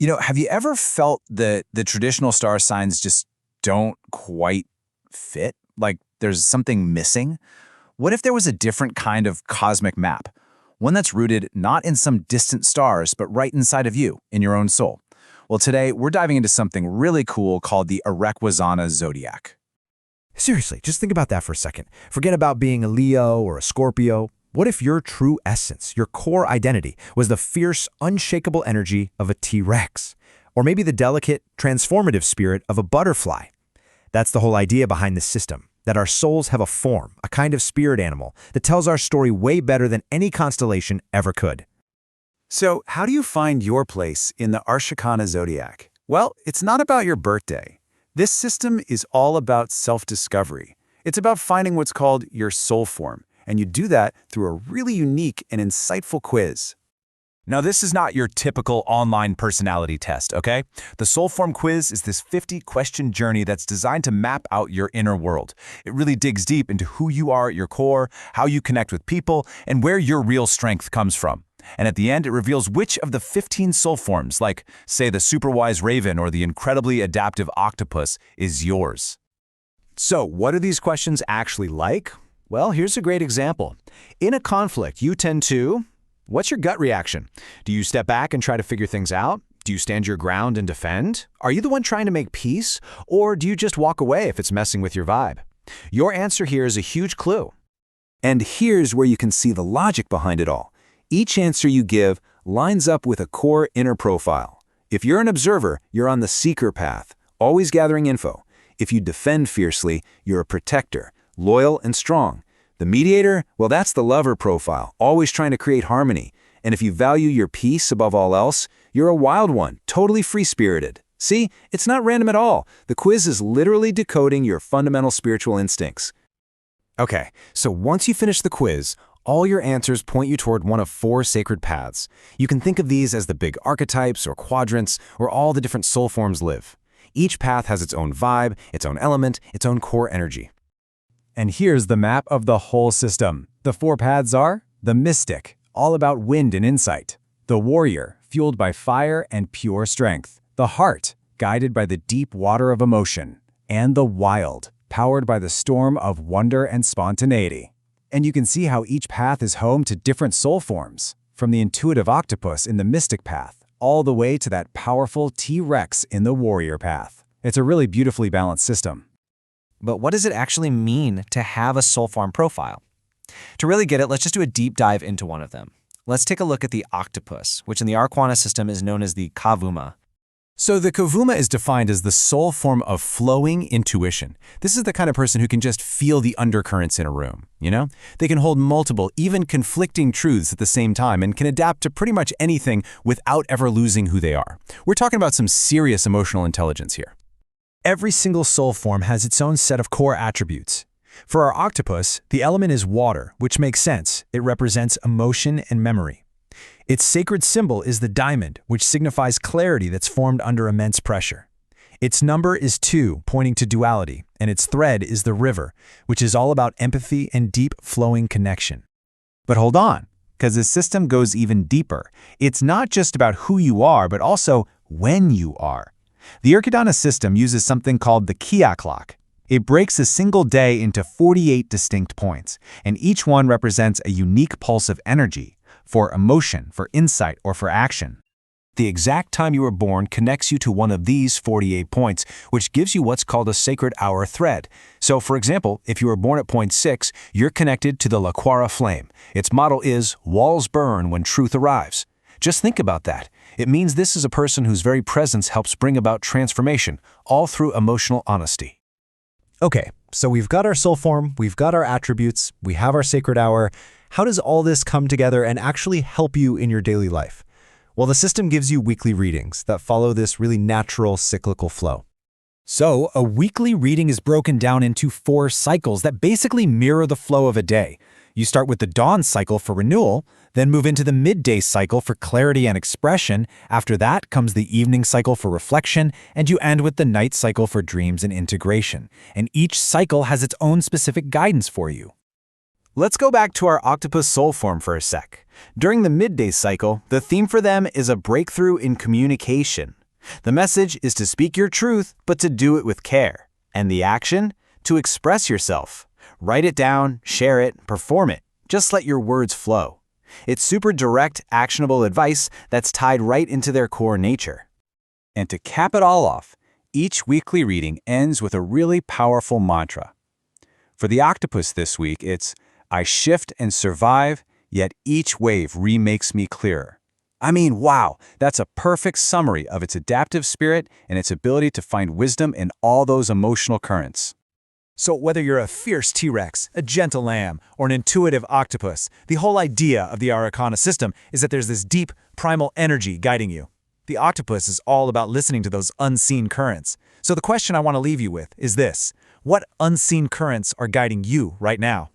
Have you ever felt that the traditional star signs just don't quite fit? Like there's something missing? What if there was a different kind of cosmic map? One that's rooted not in some distant stars, but right inside of you, in your own soul. Well, today we're diving into something really cool called the Arreqqana Zodiac. Seriously, just think about that for a second. Forget about being a Leo or a Scorpio. What if your true essence, your core identity, was the fierce, unshakable energy of a T-Rex? Or maybe the delicate, transformative spirit of a butterfly? That's the whole idea behind this system, that our souls have a form, a kind of spirit animal, that tells our story way better than any constellation ever could. So, how do you find your place in the Arreqqana Zodiac? Well, it's not about your birthday. This system is all about self-discovery. It's about finding what's called your soul form, and you do that through a really unique and insightful quiz. Now, this is not your typical online personality test, okay? The Soul Form quiz is this 50-question journey that's designed to map out your inner world. It really digs deep into who you are at your core, how you connect with people, and where your real strength comes from. And at the end, it reveals which of the 15 soul forms, like, say, the superwise raven or the incredibly adaptive octopus, is yours. So, what are these questions actually like? Well, here's a great example. In a conflict, you tend to... What's your gut reaction? Do you step back and try to figure things out? Do you stand your ground and defend? Are you the one trying to make peace? Or do you just walk away if it's messing with your vibe? Your answer here is a huge clue. And here's where you can see the logic behind it all. Each answer you give lines up with a core inner profile. If you're an observer, you're on the seeker path, always gathering info. If you defend fiercely, you're a protector, loyal and strong. The mediator, well, that's the lover profile, always trying to create harmony. And if you value your peace above all else, you're a wild one, totally free-spirited. See, it's not random at all. The quiz is literally decoding your fundamental spiritual instincts. Okay, so once you finish the quiz, all your answers point you toward one of 4 sacred paths. You can think of these as the big archetypes or quadrants where all the different soul forms live. Each path has its own vibe, its own element, its own core energy. And here's the map of the whole system. The 4 paths are the mystic, all about wind and insight; the warrior, fueled by fire and pure strength; the heart, guided by the deep water of emotion; and the wild, powered by the storm of wonder and spontaneity. And you can see how each path is home to different soul forms, from the intuitive octopus in the mystic path, all the way to that powerful T-Rex in the warrior path. It's a really beautifully balanced system. But what does it actually mean to have a soul form profile? To really get it, let's just do a deep dive into one of them. Let's take a look at the octopus, which in the Arreqqana system is known as the kavuma. So the kavuma is defined as the soul form of flowing intuition. This is the kind of person who can just feel the undercurrents in a room, They can hold multiple, even conflicting truths at the same time and can adapt to pretty much anything without ever losing who they are. We're talking about some serious emotional intelligence here. Every single soul form has its own set of core attributes. For our octopus, the element is water, which makes sense. It represents emotion and memory. Its sacred symbol is the diamond, which signifies clarity that's formed under immense pressure. Its number is 2, pointing to duality, and its thread is the river, which is all about empathy and deep flowing connection. But hold on, because the system goes even deeper. It's not just about who you are, but also when you are. The Arreqqana system uses something called the Kia clock. It breaks a single day into 48 distinct points, and each one represents a unique pulse of energy, for emotion, for insight, or for action. The exact time you were born connects you to one of these 48 points, which gives you what's called a sacred hour thread. So, for example, if you were born at point 6, you're connected to the Laquara flame. Its motto is, "Walls burn when truth arrives." Just think about that. It means this is a person whose very presence helps bring about transformation, all through emotional honesty. Okay, so we've got our soul form, we've got our attributes, we have our sacred hour. How does all this come together and actually help you in your daily life? Well, the system gives you weekly readings that follow this really natural cyclical flow. So, a weekly reading is broken down into 4 cycles that basically mirror the flow of a day. You start with the dawn cycle for renewal, then move into the midday cycle for clarity and expression. After that comes the evening cycle for reflection, and you end with the night cycle for dreams and integration. And each cycle has its own specific guidance for you. Let's go back to our octopus soul form for a sec. During the midday cycle, the theme for them is a breakthrough in communication. The message is to speak your truth, but to do it with care. And the action? To express yourself. Write it down, share it, perform it. Just let your words flow. It's super direct, actionable advice that's tied right into their core nature. And to cap it all off, each weekly reading ends with a really powerful mantra. For the octopus this week, it's, I shift and survive, yet each wave remakes me clearer. I mean, wow, that's a perfect summary of its adaptive spirit and its ability to find wisdom in all those emotional currents. So whether you're a fierce T-Rex, a gentle lamb, or an intuitive octopus, the whole idea of the Arreqqana system is that there's this deep, primal energy guiding you. The octopus is all about listening to those unseen currents. So the question I want to leave you with is this: what unseen currents are guiding you right now?